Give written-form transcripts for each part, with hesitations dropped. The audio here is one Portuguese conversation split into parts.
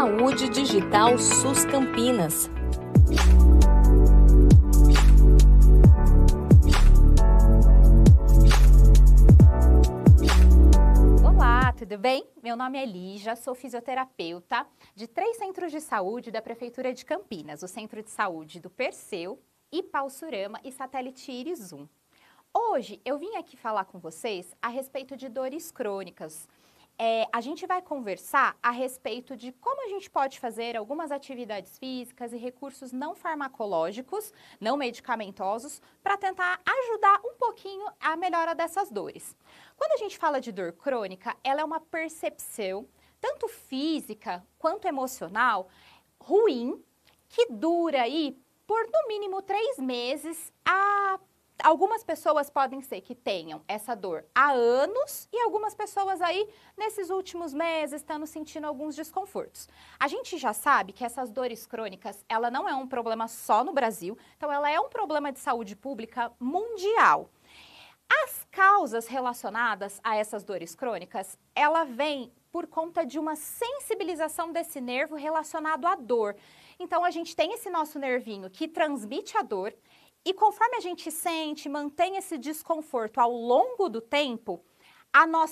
Saúde Digital SUS Campinas. Olá, tudo bem? Meu nome é Lígia, sou fisioterapeuta de 3 centros de saúde da Prefeitura de Campinas, o Centro de Saúde do Perseu, Ipauçurama e Satélite Íris 1. Hoje eu vim aqui falar com vocês a respeito de dores crônicas. A gente vai conversar a respeito de como a gente pode fazer algumas atividades físicas e recursos não farmacológicos, não medicamentosos, para tentar ajudar um pouquinho a melhora dessas dores. Quando a gente fala de dor crônica, ela é uma percepção, tanto física quanto emocional, ruim, que dura aí por no mínimo 3 meses a... Algumas pessoas podem ser que tenham essa dor há anos e algumas pessoas aí, nesses últimos meses, estão sentindo alguns desconfortos. A gente já sabe que essas dores crônicas, ela não é um problema só no Brasil, então ela é um problema de saúde pública mundial. As causas relacionadas a essas dores crônicas, ela vem por conta de uma sensibilização desse nervo relacionado à dor. Então, a gente tem esse nosso nervinho que transmite a dor. E conforme a gente sente, mantém esse desconforto ao longo do tempo,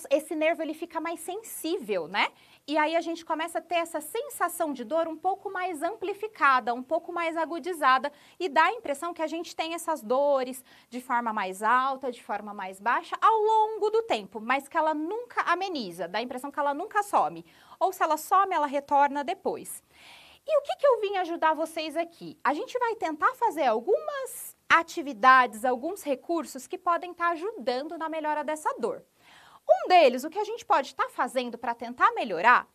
esse nervo ele fica mais sensível, né? E aí a gente começa a ter essa sensação de dor um pouco mais amplificada, um pouco mais agudizada e dá a impressão que a gente tem essas dores de forma mais alta, de forma mais baixa ao longo do tempo, mas que ela nunca ameniza, dá a impressão que ela nunca some. Ou se ela some, ela retorna depois. E o que eu vim ajudar vocês aqui? A gente vai tentar fazer algumas atividades, alguns recursos que podem estar ajudando na melhora dessa dor. Um deles, o que a gente pode estar fazendo para tentar melhorar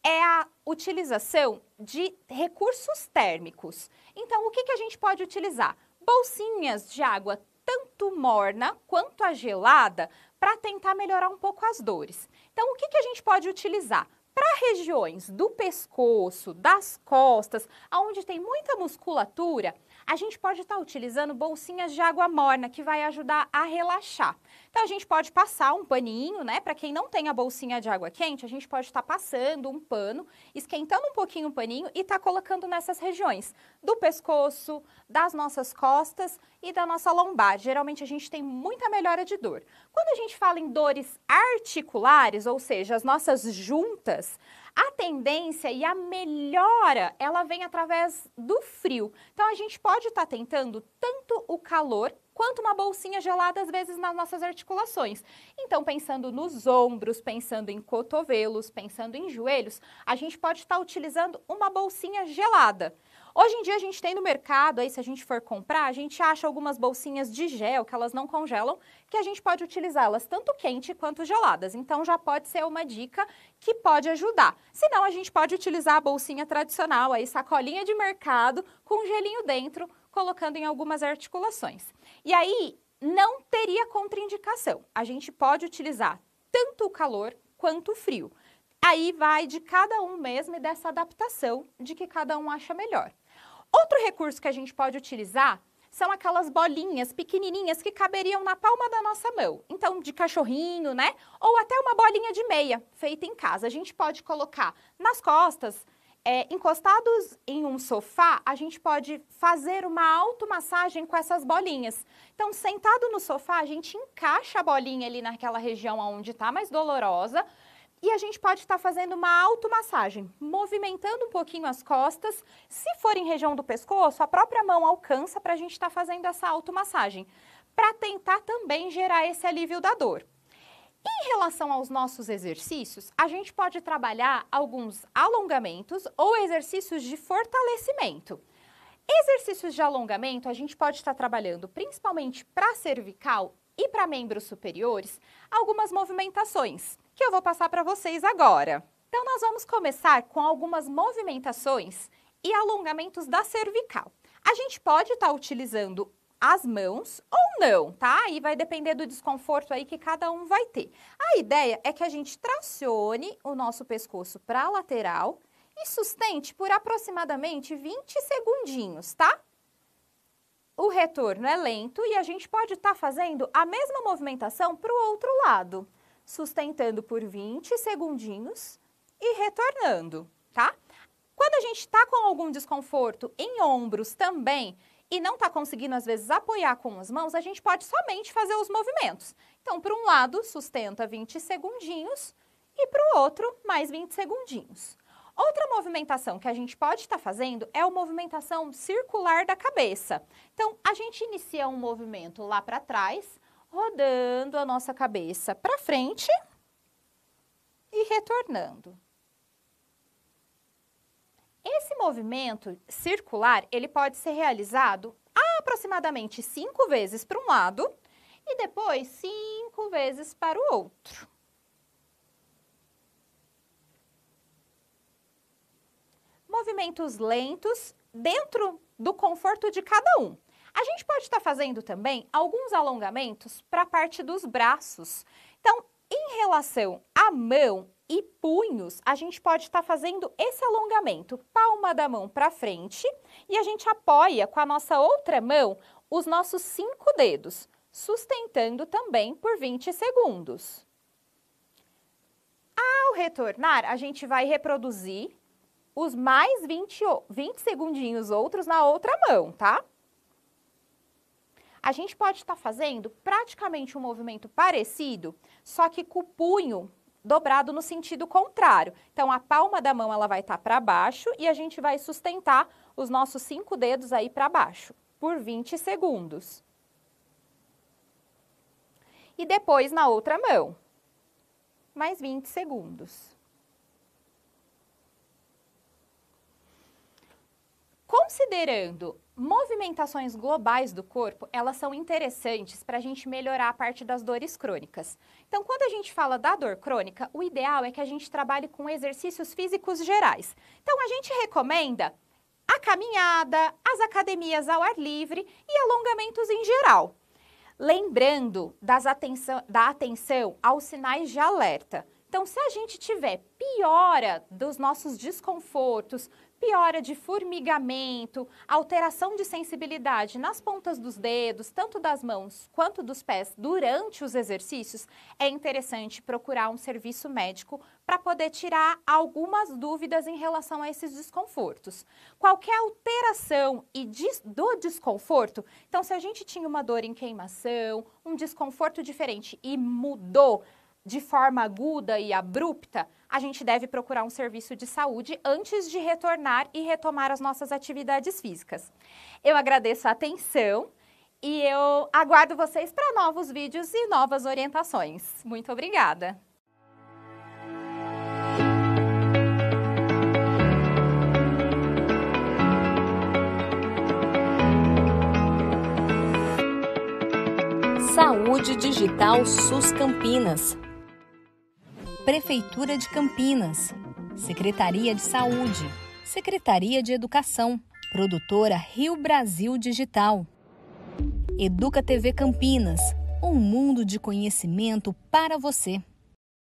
é a utilização de recursos térmicos. Então, o que a gente pode utilizar? Bolsinhas de água tanto morna quanto a gelada para tentar melhorar um pouco as dores. Então, o que a gente pode utilizar? Para regiões do pescoço, das costas, onde tem muita musculatura, a gente pode estar utilizando bolsinhas de água morna, que vai ajudar a relaxar. Então, a gente pode passar um paninho, né? Para quem não tem a bolsinha de água quente, a gente pode estar passando um pano, esquentando um pouquinho o paninho e tá colocando nessas regiões do pescoço, das nossas costas e da nossa lombar. Geralmente, a gente tem muita melhora de dor. Quando a gente fala em dores articulares, ou seja, as nossas juntas, a tendência e a melhora, ela vem através do frio. Então, a gente pode estar tentando tanto o calor quanto uma bolsinha gelada, às vezes, nas nossas articulações. Então, pensando nos ombros, pensando em cotovelos, pensando em joelhos, a gente pode estar utilizando uma bolsinha gelada. Hoje em dia, a gente tem no mercado, aí se a gente for comprar, a gente acha algumas bolsinhas de gel, que elas não congelam, que a gente pode utilizá-las tanto quente quanto geladas. Então, já pode ser uma dica que pode ajudar. Se não, a gente pode utilizar a bolsinha tradicional, aí sacolinha de mercado, com gelinho dentro, colocando em algumas articulações. E aí, não teria contraindicação. A gente pode utilizar tanto o calor quanto o frio. Aí vai de cada um mesmo e dessa adaptação de que cada um acha melhor. Outro recurso que a gente pode utilizar são aquelas bolinhas pequenininhas que caberiam na palma da nossa mão. Então, de cachorrinho, né? Ou até uma bolinha de meia feita em casa. A gente pode colocar nas costas, encostados em um sofá, a gente pode fazer uma automassagem com essas bolinhas. Então, sentado no sofá, a gente encaixa a bolinha ali naquela região onde está mais dolorosa, e a gente pode estar fazendo uma automassagem, movimentando um pouquinho as costas. Se for em região do pescoço, a própria mão alcança para a gente estar fazendo essa automassagem, para tentar também gerar esse alívio da dor. Em relação aos nossos exercícios, a gente pode trabalhar alguns alongamentos ou exercícios de fortalecimento. Exercícios de alongamento, a gente pode estar trabalhando principalmente para cervical e para membros superiores, algumas movimentações, que eu vou passar para vocês agora. Então, nós vamos começar com algumas movimentações e alongamentos da cervical. A gente pode estar utilizando as mãos ou não, tá? Aí vai depender do desconforto aí que cada um vai ter. A ideia é que a gente tracione o nosso pescoço para a lateral e sustente por aproximadamente 20 segundinhos, tá? O retorno é lento e a gente pode estar fazendo a mesma movimentação para o outro lado, sustentando por 20 segundinhos e retornando, tá? Quando a gente está com algum desconforto em ombros também e não está conseguindo, às vezes, apoiar com as mãos, a gente pode somente fazer os movimentos. Então, para um lado, sustenta 20 segundinhos e para o outro, mais 20 segundinhos. Outra movimentação que a gente pode estar fazendo é a movimentação circular da cabeça. Então, a gente inicia um movimento lá para trás, rodando a nossa cabeça para frente e retornando. Esse movimento circular, ele pode ser realizado aproximadamente 5 vezes para um lado e depois 5 vezes para o outro. Movimentos lentos dentro do conforto de cada um. A gente pode estar fazendo também alguns alongamentos para a parte dos braços. Então, em relação à mão e punhos, a gente pode estar fazendo esse alongamento, palma da mão para frente, e a gente apoia com a nossa outra mão os nossos 5 dedos, sustentando também por 20 segundos. Ao retornar, a gente vai reproduzir os mais 20 segundinhos outros na outra mão, tá? A gente pode estar fazendo praticamente um movimento parecido, só que com o punho dobrado no sentido contrário. Então, a palma da mão ela vai estar para baixo e a gente vai sustentar os nossos 5 dedos aí para baixo, por 20 segundos. E depois na outra mão, mais 20 segundos. Considerando movimentações globais do corpo, elas são interessantes para a gente melhorar a parte das dores crônicas. Então, quando a gente fala da dor crônica, o ideal é que a gente trabalhe com exercícios físicos gerais. Então, a gente recomenda a caminhada, as academias ao ar livre e alongamentos em geral. Lembrando da atenção aos sinais de alerta. Então, se a gente tiver piora dos nossos desconfortos, piora de formigamento, alteração de sensibilidade nas pontas dos dedos, tanto das mãos quanto dos pés, durante os exercícios, é interessante procurar um serviço médico para poder tirar algumas dúvidas em relação a esses desconfortos. Qualquer alteração do desconforto, então se a gente tinha uma dor em queimação, um desconforto diferente e mudou de forma aguda e abrupta, a gente deve procurar um serviço de saúde antes de retornar e retomar as nossas atividades físicas. Eu agradeço a atenção e eu aguardo vocês para novos vídeos e novas orientações. Muito obrigada! Saúde Digital SUS Campinas. Prefeitura de Campinas, Secretaria de Saúde, Secretaria de Educação, Produtora Rio Brasil Digital. Educa TV Campinas, um mundo de conhecimento para você.